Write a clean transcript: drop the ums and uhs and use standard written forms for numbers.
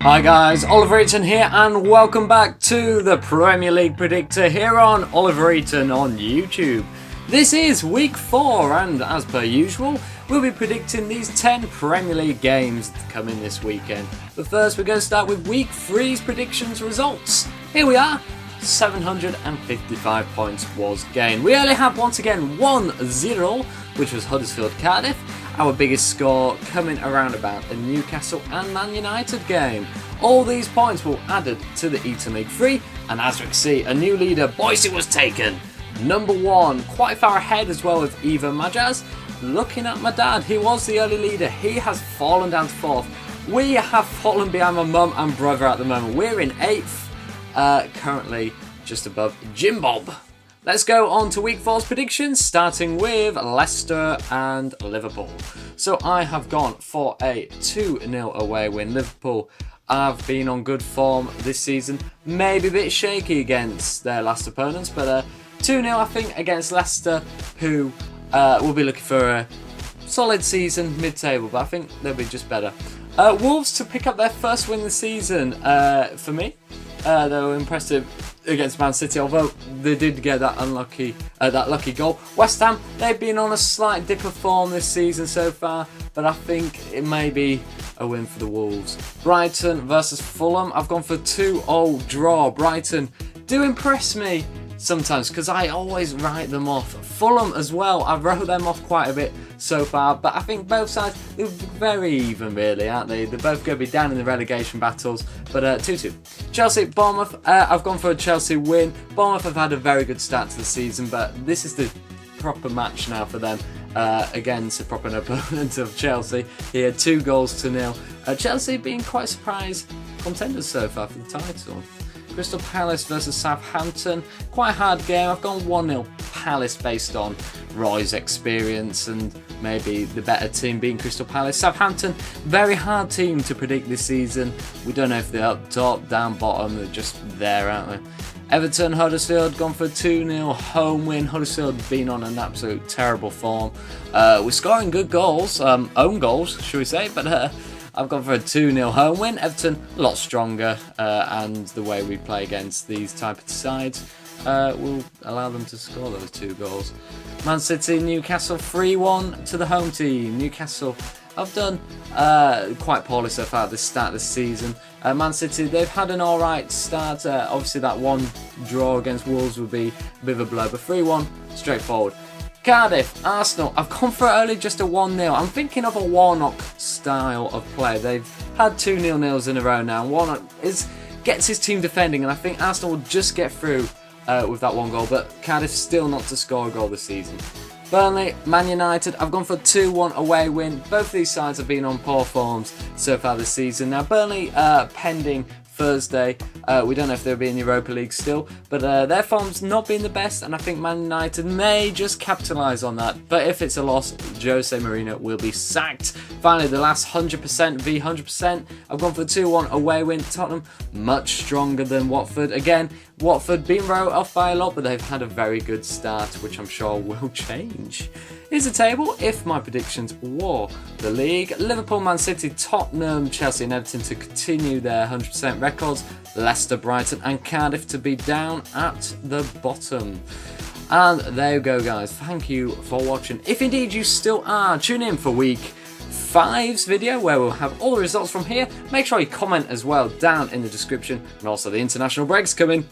Hi guys, Oliver Eaton here and welcome back to the Premier League Predictor here on Oliver Eaton on YouTube. This is week 4 and as per usual we'll be predicting these 10 Premier League games that come in this weekend. But first we're going to start with week 3's predictions results. Here we are, 755 points was gained. We only have once again 1-0, which was Huddersfield Cardiff. Our biggest score coming around about the Newcastle and Man United game. All these points were added to the Eaton League 3, and as we can see, a new leader, Boise, was taken. Number 1, quite far ahead as well with Eva Majaz. Looking at my dad, he was the early leader. He has fallen down to 4th. We have fallen behind my mum and brother at the moment. We're in 8th, currently just above Jim Bob. Let's go on to week 4's predictions, starting with Leicester and Liverpool. So I have gone for a 2-0 away win. Liverpool have been on good form this season, maybe a bit shaky against their last opponents, but 2-0 I think against Leicester, who will be looking for a solid season, mid-table, but I think they'll be just better. Wolves to pick up their first win this season, for me. They were impressive against Man City, although they did get that lucky goal. West Ham, they've been on a slight dip of form this season so far, but I think it may be a win for the Wolves. Brighton versus Fulham, I've gone for 2-2 draw. Brighton do impress me sometimes because I always write them off. Fulham as well, I've wrote them off quite a bit so far, but I think both sides, they're very even really, aren't they? They're both going to be down in the relegation battles, but 2-2. Chelsea, Bournemouth, I've gone for a Chelsea win. Bournemouth have had a very good start to the season, but this is the proper match now for them against a proper opponent of Chelsea. Here, 2-0. Chelsea being quite surprised contenders so far for the title. Crystal Palace versus Southampton, quite a hard game. I've gone 1-0 Palace based on Roy's experience and maybe the better team being Crystal Palace. Southampton, very hard team to predict this season. We don't know if they're up top, down bottom, they're just there, aren't they? Everton, Huddersfield, gone for a 2-0 home win. Huddersfield been on an absolute terrible form. We're scoring good goals, own goals, should we say, but I've gone for a 2-0 home win. Everton, a lot stronger, and the way we play against these type of sides will allow them to score those 2 goals. Man City, Newcastle, 3-1 to the home team. Newcastle have done quite poorly so far at the start of the season. Man City, they've had an alright start. Obviously that one draw against Wolves would be a bit of a blow, but 3-1, straightforward. Cardiff, Arsenal, I've gone for only just a 1-0. I'm thinking of a Warnock style of play. They've had 2 0-0s in a row now. Warnock gets his team defending, and I think Arsenal will just get through with that 1 goal, but Cardiff still not to score a goal this season. Burnley, Man United, I've gone for a 2-1 away win. Both of these sides have been on poor forms so far this season. Now Burnley pending Thursday. We don't know if they'll be in Europa League still, but their form's not been the best, and I think Man United may just capitalise on that. But if it's a loss, Jose Mourinho will be sacked. Finally, the last 100% v 100%. I've gone for a 2-1 away win. Tottenham, much stronger than Watford. Again, Watford been wrote off by a lot, but they've had a very good start, which I'm sure will change. Here's the table if my predictions were the league. Liverpool, Man City, Tottenham, Chelsea and Everton to continue their 100% records. Leicester, Brighton and Cardiff to be down at the bottom. And there you go guys, thank you for watching. If indeed you still are, tune in for week 5's video where we'll have all the results from here. Make sure you comment as well down in the description, and also the international break's coming.